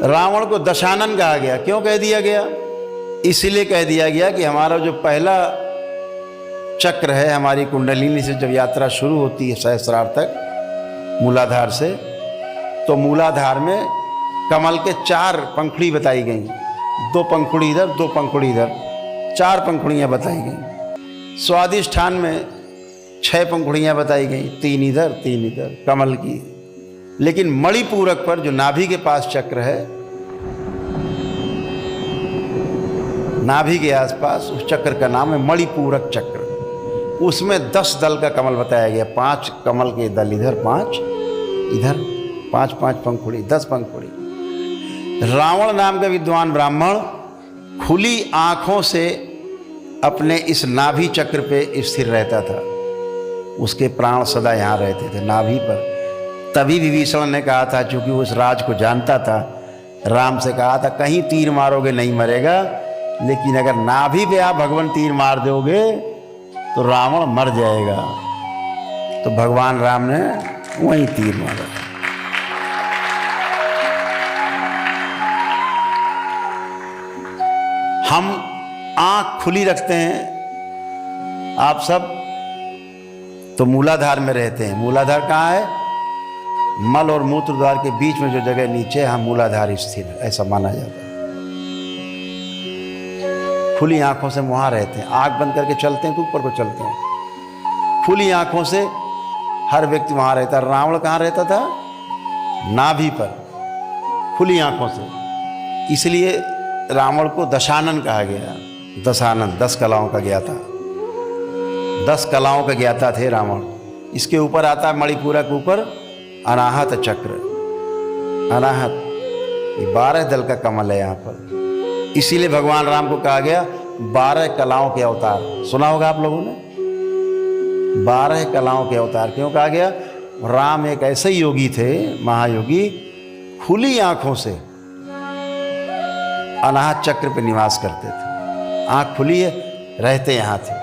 रावण को दशानन कहा गया। क्यों कह दिया गया? इसलिए कह दिया गया कि हमारा जो पहला चक्र है, हमारी कुंडलिनी से जब यात्रा शुरू होती है सहस्रार तक मूलाधार से, तो मूलाधार में कमल के 4 पंखुड़ी बताई गई। 2 पंखुड़ी इधर, 2 पंखुड़ी इधर, 4 पंखुड़ियाँ बताई गई। स्वादिष्ठान में 6 पंखुड़ियाँ बताई गई, 3 इधर 3 इधर कमल की। लेकिन मणिपूरक पर जो नाभि के पास चक्र है, नाभि के आसपास, उस चक्र का नाम है मणिपूरक चक्र। उसमें 10 दल का कमल बताया गया। 5 कमल के दल इधर, 5 इधर, 5 पंखुड़ी, 10 पंखुड़ी। रावण नाम का विद्वान ब्राह्मण खुली आंखों से अपने इस नाभि चक्र पे स्थिर रहता था। उसके प्राण सदा यहाँ रहते थे, नाभि पर। तभी विभीषण ने कहा था, चूंकि वो उस राज को जानता था, राम से कहा था कहीं तीर मारोगे नहीं मरेगा, लेकिन अगर नाभि पे आप भगवान तीर मार दोगे तो रावण मर जाएगा। तो भगवान राम ने वहीं तीर मारा। हम आंख खुली रखते हैं, आप सब तो मूलाधार में रहते हैं। मूलाधार कहाँ है? मल और मूत्र द्वार के बीच में जो जगह नीचे, हम मूलाधार स्थिर, ऐसा माना जाता है। खुली आंखों से वहां रहते हैं। आंख बंद करके चलते हैं तो ऊपर को चलते हैं। खुली आंखों से हर व्यक्ति वहां रहता है। रावण कहाँ रहता था? नाभि पर, खुली आंखों से। इसलिए रावण को दशानन कहा गया। दशानन, 10 कलाओं का ज्ञाता, 10 कलाओं का ज्ञाता थे रावण। इसके ऊपर आता है मणिपूरक ऊपर अनाहत चक्र। अनाहत 12 दल का कमल है यहाँ पर। इसीलिए भगवान राम को कहा गया 12 कलाओं के अवतार। सुना होगा आप लोगों ने, 12 कलाओं के अवतार क्यों कहा गया? राम एक ऐसे योगी थे, महायोगी, खुली आंखों से अनाहत चक्र पे निवास करते थे। आंख खुली है, रहते यहाँ थे।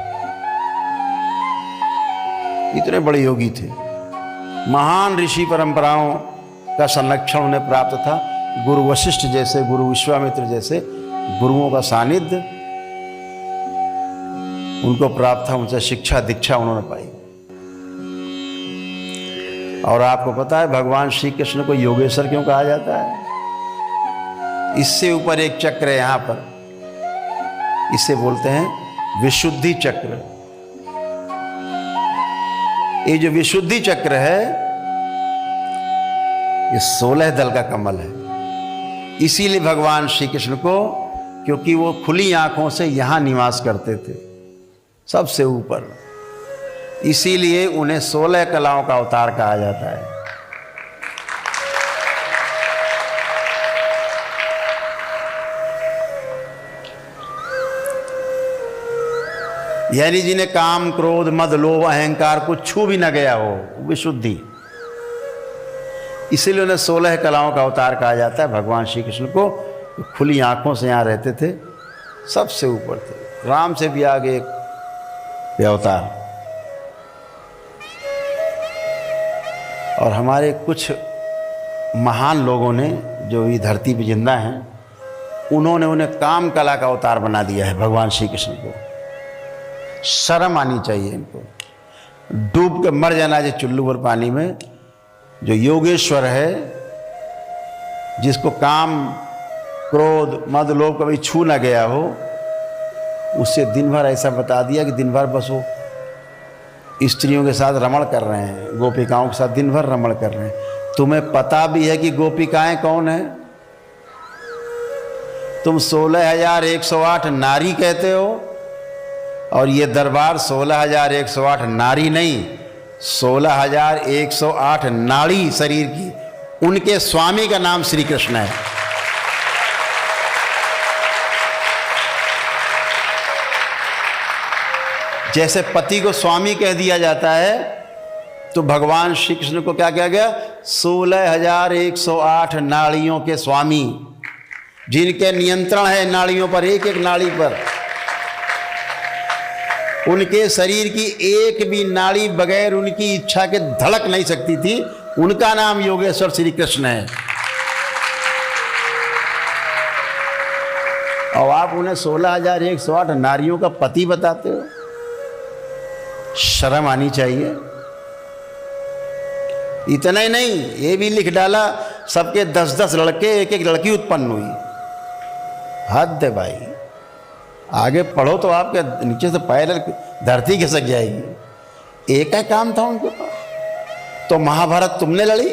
इतने बड़े योगी थे। महान ऋषि परंपराओं का संरक्षण उन्हें प्राप्त था। गुरु वशिष्ठ जैसे, गुरु विश्वामित्र जैसे गुरुओं का सानिध्य उनको प्राप्त था। उनसे शिक्षा दीक्षा उन्होंने पाई। और आपको पता है भगवान श्री कृष्ण को योगेश्वर क्यों कहा जाता है? इससे ऊपर एक चक्र है यहाँ पर, इसे बोलते हैं विशुद्धि चक्र। ये जो विशुद्धि चक्र है, ये 16 दल का कमल है। इसीलिए भगवान श्री कृष्ण को, क्योंकि वो खुली आंखों से यहां निवास करते थे, सबसे ऊपर, इसीलिए उन्हें 16 कलाओं का अवतार कहा जाता है। यानी जिन्हें काम, क्रोध, मद, लोभ, अहंकार कुछ छू भी न गया हो, विशुद्धि। इसीलिए उन्हें 16 कलाओं का अवतार कहा जाता है। भगवान श्री कृष्ण को खुली आंखों से यहाँ रहते थे, सबसे ऊपर थे, राम से भी आगे एक अवतार। और हमारे कुछ महान लोगों ने जो ये धरती पर जिंदा हैं, उन्होंने उन्हें काम कला का अवतार बना दिया है भगवान श्री कृष्ण को। शर्म आनी चाहिए इनको। डूब के मर जाना चाहिए चुल्लू भर पानी में। जो योगेश्वर है, जिसको काम, क्रोध, मद, लोभ कभी छू ना गया हो, उससे दिन भर ऐसा बता दिया कि दिन भर बस वो स्त्रियों के साथ रमण कर रहे हैं, गोपिकाओं के साथ दिन भर रमण कर रहे हैं। तुम्हें पता भी है कि गोपिकाएं कौन है? तुम 16,108 नारी कहते हो, और ये दरबार 16,108 नारी नहीं, 16,108 नाड़ी शरीर की। उनके स्वामी का नाम श्री कृष्ण है। जैसे पति को स्वामी कह दिया जाता है, तो भगवान श्री कृष्ण को क्या कहा गया? 16,108 नाड़ियों के स्वामी, जिनके नियंत्रण है नाड़ियों पर, एक एक नाड़ी पर। उनके शरीर की एक भी नाड़ी बगैर उनकी इच्छा के धड़क नहीं सकती थी। उनका नाम योगेश्वर श्री कृष्ण है। और आप उन्हें 16,108 नारियों का पति बताते हो। शर्म आनी चाहिए। इतना ही नहीं, ये भी लिख डाला सबके 10-10 लड़के, एक एक लड़की उत्पन्न हुई। हद है भाई। आगे पढ़ो तो आपके नीचे से पैर धरती खिसक जाएगी। एक ही काम था उनके पास। तो महाभारत तुमने लड़ी,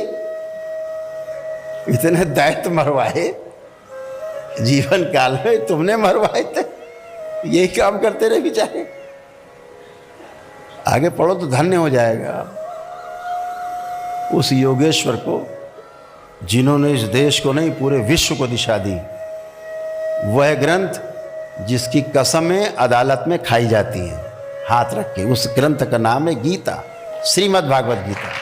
इतने दैत्य मरवाए जीवन काल में, तुमने मरवाए थे। यही काम करते रहे बेचारे। आगे पढ़ो तो धन्य हो जाएगा। उस योगेश्वर को, जिन्होंने इस देश को नहीं पूरे विश्व को दिशा दी, वह ग्रंथ जिसकी कसमें अदालत में खाई जाती हैं हाथ रख के, उस ग्रंथ का नाम है गीता, श्रीमद् भागवत गीता।